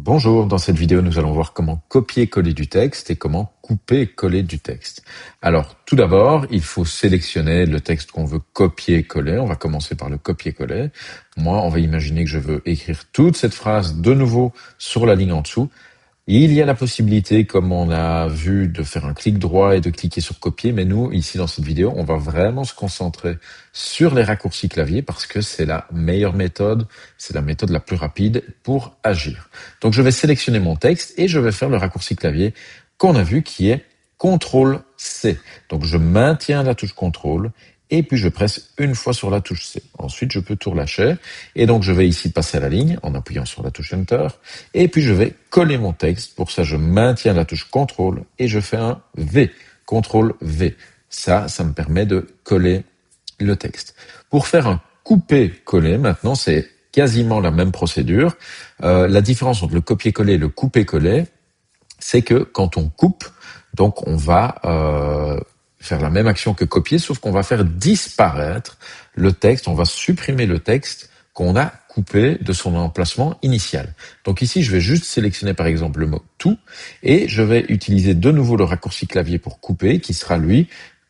Bonjour, dans cette vidéo, nous allons voir comment copier-coller du texte et comment couper-coller du texte. Alors, tout d'abord, il faut sélectionner le texte qu'on veut copier-coller. On va commencer par le copier-coller. Moi, on va imaginer que je veux écrire toute cette phrase de nouveau sur la ligne en dessous. Il y a la possibilité, comme on a vu, de faire un clic droit et de cliquer sur copier, mais nous, ici dans cette vidéo, on va vraiment se concentrer sur les raccourcis clavier parce que c'est la meilleure méthode, c'est la méthode la plus rapide pour agir. Donc je vais sélectionner mon texte et je vais faire le raccourci clavier qu'on a vu qui est CTRL-C. Donc je maintiens la touche CTRL et puis je presse une fois sur la touche C. Ensuite, je peux tout relâcher. Et donc, je vais ici passer à la ligne en appuyant sur la touche Enter. Et puis, je vais coller mon texte. Pour ça, je maintiens la touche CTRL et je fais un V. CTRL-V. Ça me permet de coller le texte. Pour faire un couper-coller, maintenant, c'est quasiment la même procédure. La différence entre le copier-coller et le couper-coller, c'est que quand on coupe, donc on va faire la même action que copier, sauf qu'on va faire disparaître le texte, on va supprimer le texte qu'on a coupé de son emplacement initial. Donc ici, je vais juste sélectionner par exemple le mot tout et je vais utiliser de nouveau le raccourci clavier pour couper qui sera lui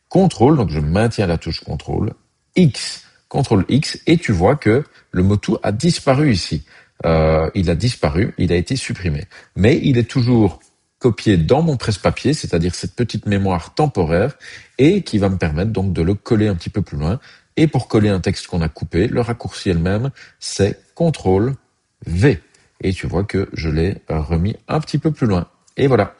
CTRL, donc je maintiens la touche CTRL, X, CTRL X et tu vois que le mot tout a disparu ici. Il a disparu, il a été supprimé. Mais il est toujours copié dans mon presse-papier, c'est-à-dire cette petite mémoire temporaire, et qui va me permettre donc de le coller un petit peu plus loin. Et pour coller un texte qu'on a coupé, le raccourci elle-même, c'est CTRL-V. Et tu vois que je l'ai remis un petit peu plus loin. Et voilà.